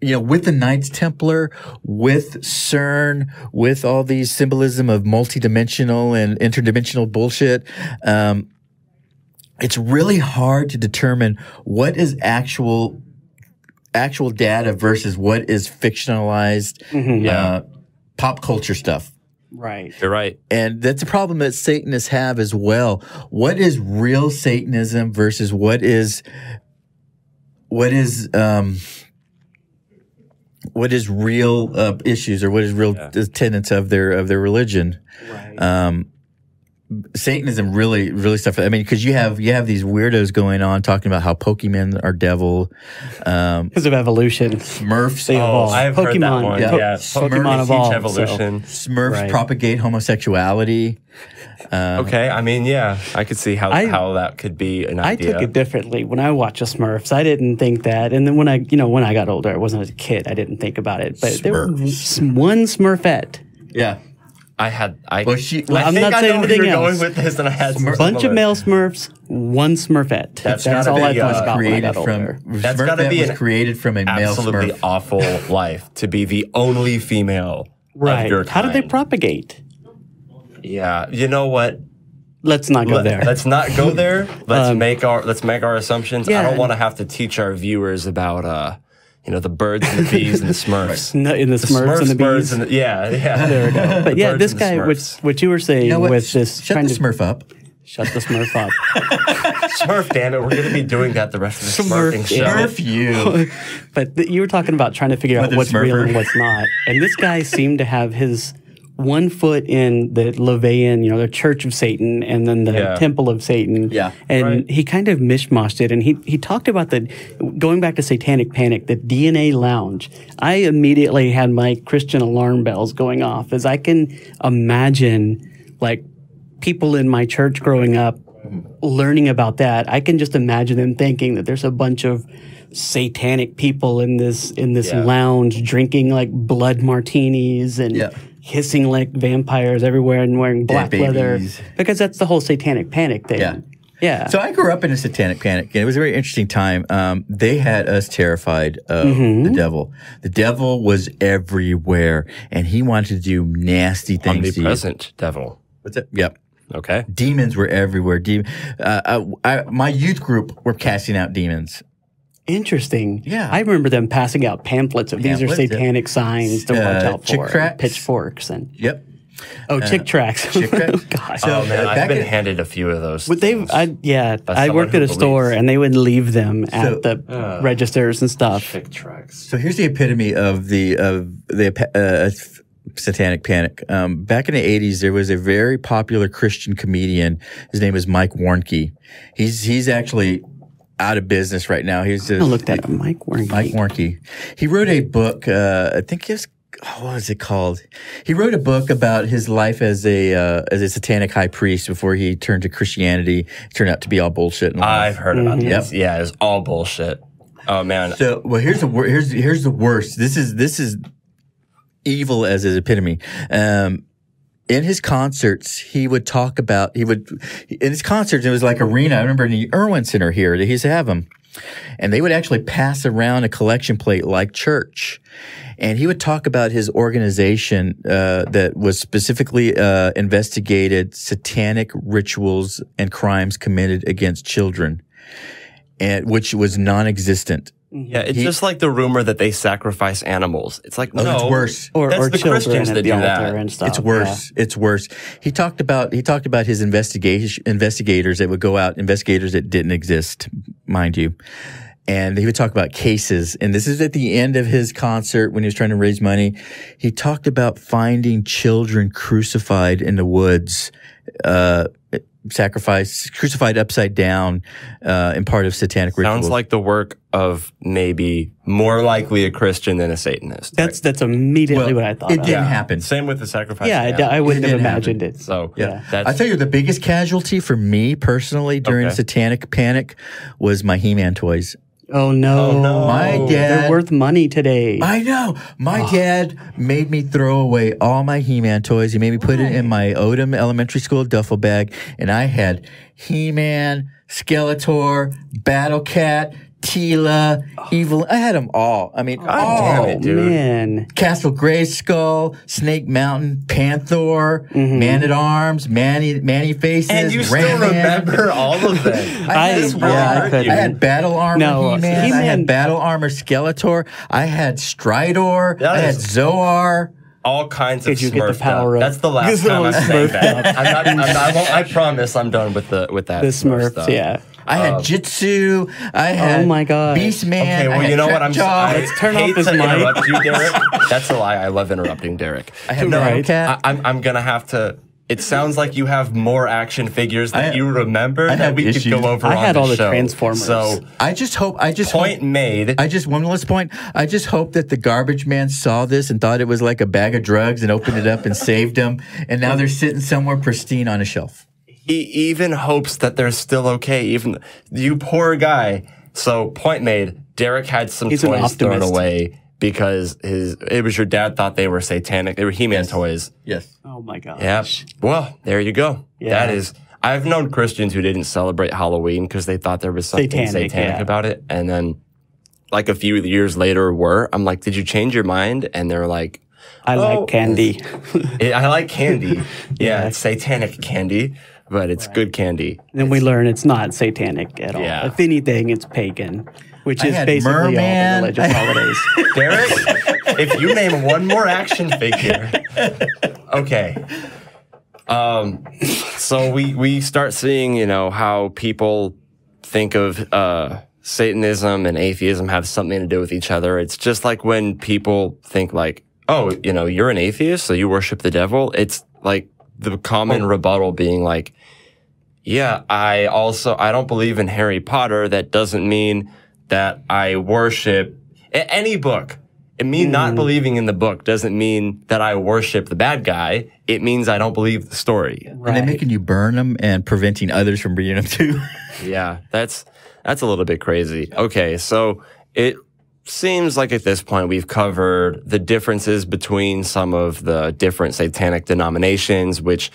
you know, with the Knights Templar, with CERN, with all these symbolism of multidimensional and interdimensional bullshit, it's really hard to determine what is actual data versus what is fictionalized, pop culture stuff. Right. You're right. And that's a problem that Satanists have as well. What is real Satanism versus what is real issues, or what is real tenets of their religion? Right. Satanism really stuff. I mean, because you have these weirdos going on talking about how Pokemon are devil, Because of evolution. Smurfs. They evolve. I've heard that one. Yeah, Pokemon evolve. Evolution. Smurfs propagate homosexuality. Okay, I mean, yeah, I could see how that could be an idea. I took it differently. When I watched the Smurfs, I didn't think that. And then when I got older, I wasn't a kid, I didn't think about it. But there was one Smurfette. Yeah. I'm I not think saying I know where anything you're else. going with this, and I had A bunch of male Smurfs, one Smurfette. That's all I thought about when I got older. That's got to be created from a male absolutely Smurf. awful life to be the only female of your How did they kind. propagate? Yeah, you know what? Let's not go there. Let's not go there. Let's make our assumptions. I Yeah. don't want to have to teach our viewers about the birds and the bees and the Smurfs. No, in the Smurfs and the birds bees. and yeah. There we go. But yeah, birds this and the guy, Smurfs. what you were saying You know what? with this Shut trying the to Smurf up. shut the Smurf up. Smurf, damn it, we're going to be doing that the rest of the Smurf, Smurfing show. yeah. Smurf you. But you were talking about trying to figure out Mother what's real Smurfer. and what's not. And this guy seemed to have his one foot in the Levian, the Church of Satan, and then the Temple of Satan. Yeah. And he kind of mishmashed it. And he talked about going back to Satanic Panic, the DNA Lounge. I immediately had my Christian alarm bells going off, as I can imagine, like, people in my church growing up learning about that. I can just imagine them thinking that there's a bunch of satanic people in this lounge drinking like blood martinis and hissing like vampires everywhere and wearing black leather, because that's the whole Satanic Panic thing. Yeah. So I grew up in a Satanic Panic, and it was a very interesting time. They had us terrified of the devil. The devil was everywhere, and he wanted to do nasty things. Omnipresent devil. What's it? Yep. Okay. Demons were everywhere. My youth group were casting out demons. Interesting. Yeah. I remember them passing out pamphlets of these are satanic signs to watch out chick for. tracts. Pitchforks and chick tracts. Chick tracts. Gosh. Oh man, I've been handed a few of those. But I worked at a store and they would leave them at the registers and stuff. Chick tracts. So here's the epitome of the Satanic Panic. Back in the 80s, there was a very popular Christian comedian. His name is Mike Warnke. He's actually out of business right now. He's I looked at Mike Warnke. Mike Warnke. He wrote a book. I think it was. What was it called? He wrote a book about his life as a satanic high priest before he turned to Christianity. It turned out to be all bullshit. I've heard about this. Yep. Yeah, it's all bullshit. Oh man. So here's the worst. This is evil as his epitome. In his concerts, in his concerts, it was like arena. I remember in the Irwin Center here, they used to have them. And they would actually pass around a collection plate like church. And he would talk about his organization, that was specifically, investigated satanic rituals and crimes committed against children, and which was non-existent. Yeah, it's just like the rumor that they sacrifice animals. It's like, no, it's worse. Or the children Christians at that the do altar that. and stuff. It's worse. Yeah. It's worse. He talked about his investigators that would go out, investigators that didn't exist, mind you. And he would talk about cases. And this is at the end of his concert when he was trying to raise money. He talked about finding children crucified in the woods, sacrificed, crucified upside down, in part of satanic rituals. Sounds like the work of maybe more likely a Christian than a Satanist. That's immediately what I thought. It didn't happen. Same with the sacrifice. Yeah, I wouldn't have imagined it. So I tell you, the biggest casualty for me personally during satanic panic was my He-Man toys. Oh no. My dad, they're worth money today. I know. My dad made me throw away all my He-Man toys. He made me put it in my Odom Elementary School duffel bag, and I had He-Man, Skeletor, Battle Cat, Tila, Evil. I had them all. I mean, damn it, dude. Man. Castle Grayskull, Snake Mountain, Panther, Man-at-Arms, Manny Faces, And you still Ram-Man. remember all of them. I had Battle Armor He-Man. I had Battle Armor Skeletor. I had Stridor. I had Zoar. All kinds of Did you get the Smurfed power up. up? That's the last time I'm saying that. I promise I'm done with that. The Smurfs, stuff. yeah. I had Jitsu. I had my God. Beastman. Okay, well, I had you know what? Let's turn off hate his to mic. interrupt you, Derek. That's a lie. I love interrupting Derek. I had Right. Cat. I'm gonna have to. It sounds like you have more action figures that you remember that we could go over. I on had all the show. Transformers. So I just hope. point made. One last point. I just hope that the garbage man saw this and thought it was like a bag of drugs and opened it up and saved them. And now they're sitting somewhere pristine on a shelf. He even hopes that they're still okay. Even you poor guy. So point made. Derek had some He's an toys thrown optimist. away because it was your dad thought they were satanic. They were He-Man toys. Yes. Oh my gosh. Yep. Well, there you go. Yeah. That is. I've known Christians who didn't celebrate Halloween because they thought there was something satanic about it, and then like a few years later, I'm like, did you change your mind? And they're like, I like candy. I like candy. Yeah, it's satanic candy, but it's good candy. Then we learn it's not satanic at all. Yeah. If anything, it's pagan, which is had basically Merman. all the religious holidays. Derek, if you name one more action figure, okay. So we start seeing, how people think of Satanism and atheism have something to do with each other. It's just like when people think like, oh, you're an atheist, so you worship the devil. It's like the common rebuttal being like, yeah, I don't believe in Harry Potter. That doesn't mean that I worship any book. Me not believing in the book doesn't mean that I worship the bad guy. It means I don't believe the story. Right. And they're making you burn them and preventing others from reading them too. Yeah, that's a little bit crazy. Okay, so it seems like at this point we've covered the differences between some of the different satanic denominations, which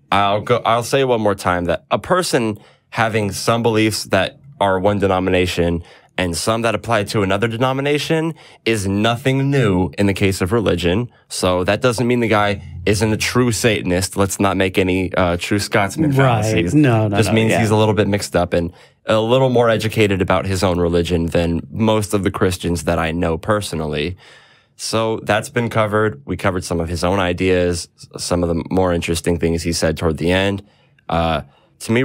I'll say one more time that a person having some beliefs that are one denomination and some that apply to another denomination is nothing new in the case of religion. So that doesn't mean the guy isn't a true Satanist. Let's not make any true Scotsman fallacies. No. Just means he's a little bit mixed up and a little more educated about his own religion than most of the Christians that I know personally. So that's been covered. We covered some of his own ideas, some of the more interesting things he said toward the end. To me,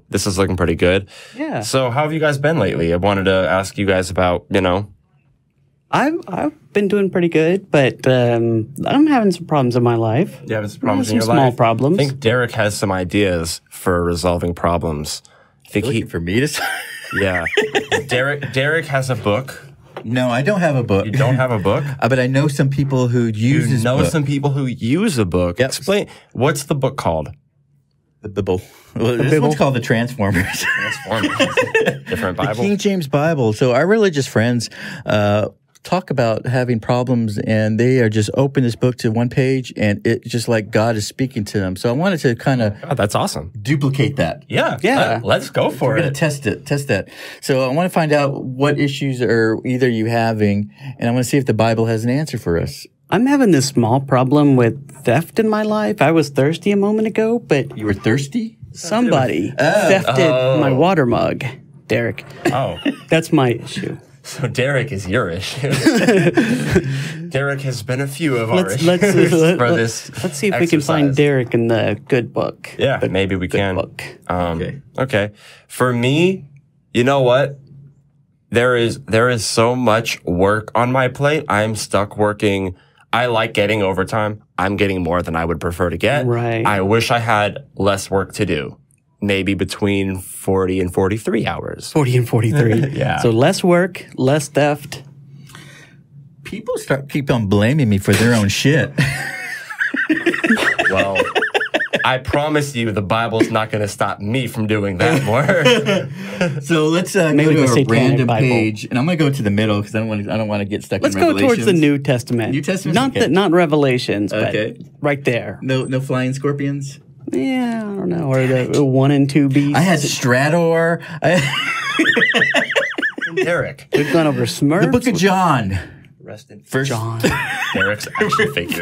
this is looking pretty good. Yeah. So how have you guys been lately? I wanted to ask you guys about, I've been doing pretty good, but I'm having some problems in my life. You having some problems in some your small life? problems. I think Derek has some ideas for resolving problems. I think Looking for me to yeah. Derek has a book. No, I don't have a book. You don't have a book? But I know some people who use this book. some people who use a book. Yep. Explain. What's the book called? The Bible. Well, this one's called the Transformers. Different Bible. The King James Bible. So our religious friends talk about having problems, and they are just open this book to one page, and it's just like God is speaking to them. So I wanted to kind of that's awesome. duplicate that. Yeah. Let's go for We're it. going to test that. So I want to find out what issues are either you having, and I want to see if the Bible has an answer for us. I'm having this small problem with theft in my life. I was thirsty a moment ago, but You were thirsty? somebody thefted my water mug, Derek. Oh. That's my issue. So Derek is your issue. Derek has been a few of our issues for this. Let's see if we can find exercise. Derek in the good book. Yeah, The maybe we good can. book. Okay. For me, you know what? There is so much work on my plate. I'm stuck working. I like getting overtime. I'm getting more than I would prefer to get. Right. I wish I had less work to do. Maybe between 40 and 43 hours. 40 and 43. Yeah. So less work, less theft. People keep on blaming me for their own shit. Well, I promise you the Bible's not going to stop me from doing that more. So let's go Maybe the to a Satanic random Bible. page, and I'm going to go to the middle because I don't want to get stuck Let's in go Revelations. towards the New Testament. New Testament? Not Okay. not Revelations, Okay. but right there. No flying scorpions. Yeah, I don't know. Or the 1 and 2 beasts. I had Strator. Derek. We've gone over Smurfs. The Book of John. Rest in First John. Derek's action figures.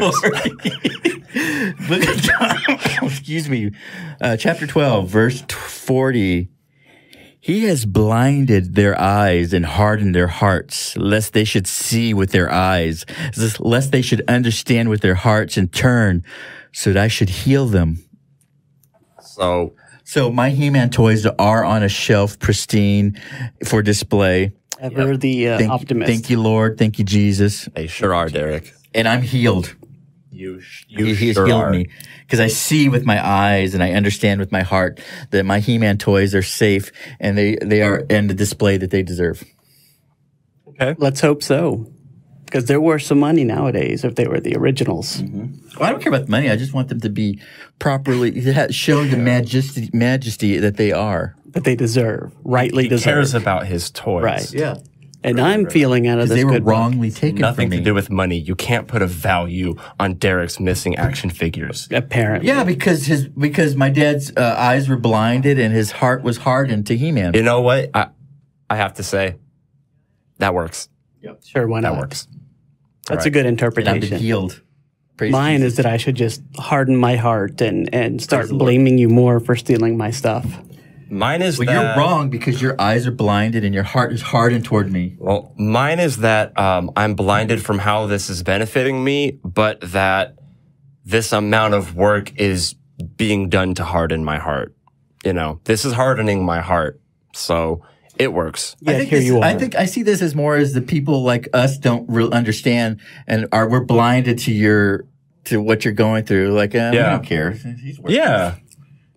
Book of John. Excuse me. Chapter 12, verse 40. He has blinded their eyes and hardened their hearts, lest they should see with their eyes, lest they should understand with their hearts and turn, so that I should heal them. So my He-Man toys are on a shelf, pristine, for display. Ever the optimist. Thank you, Lord. Thank you, Jesus. They sure are, Derek. And I'm healed. You He has sure healed are. me because I see with my eyes and I understand with my heart that my He-Man toys are safe and they are in the display that they deserve. Okay. Let's hope so. Because they're worth some money nowadays if they were the originals. Well, I don't care about the money. I just want them to be properly show the majesty that they are. That they deserve. Rightly He deserve. cares about his toys. Right. Yeah, And I'm feeling out of this they were good wrongly taken Nothing from me. to do with money. You can't put a value on Derek's missing action figures. apparently. Yeah, because my dad's eyes were blinded and his heart was hardened to He-Man. You know what? I have to say, that works. Sure, why not? That works. That's a good And I've been interpretation. healed. Praise Mine Jesus. is that I should just harden my heart and start blaming you more for stealing my stuff. Mine is Well, that... you're wrong because your eyes are blinded and your heart is hardened toward me. Well, mine is that I'm blinded from how this is benefiting me, but that this amount of work is being done to harden my heart. You know, this is hardening my heart. So it works. Yeah, I think here you are. I think I see this as more as the people like us don't really understand and we're blinded to what you're going through. Like, we don't care. He's working. Yeah.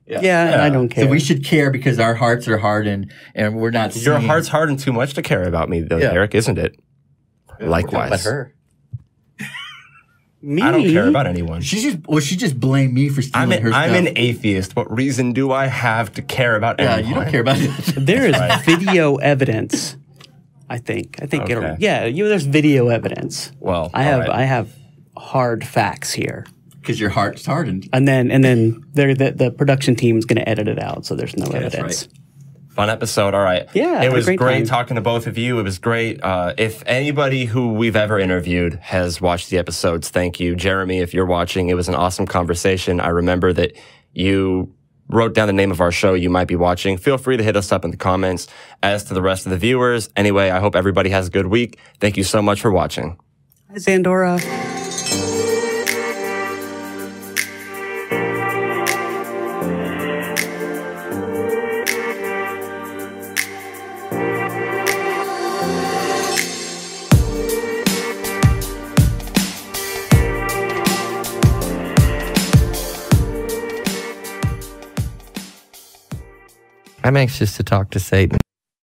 Yeah, I don't care. So we should care because our hearts are hardened and we're not Your seeing- heart's hardened too much to care about me, though, Yeah. Derek, isn't it? About Likewise. her. Me? I don't care about anyone. She just blamed me for stealing her stuff. I'm an atheist. What reason do I have to care about Yeah, anyone? you don't care about it. There is video evidence. I think Okay. it'll. Yeah, there's video evidence. Well, I all have right. I have hard facts here, Because your heart's hardened. and then the production team is going to edit it out, so there's no evidence. right. Fun episode. All right. Yeah, It had a was great great time. talking to both of you. It was great. If anybody who we've ever interviewed has watched the episodes, thank you. Jeremy, if you're watching, it was an awesome conversation. I remember that you wrote down the name of our show you might be watching. Feel free to hit us up in the comments. As to the rest of the viewers, anyway, I hope everybody has a good week. Thank you so much for watching. Hi, Zandora. I'm anxious to talk to Satan.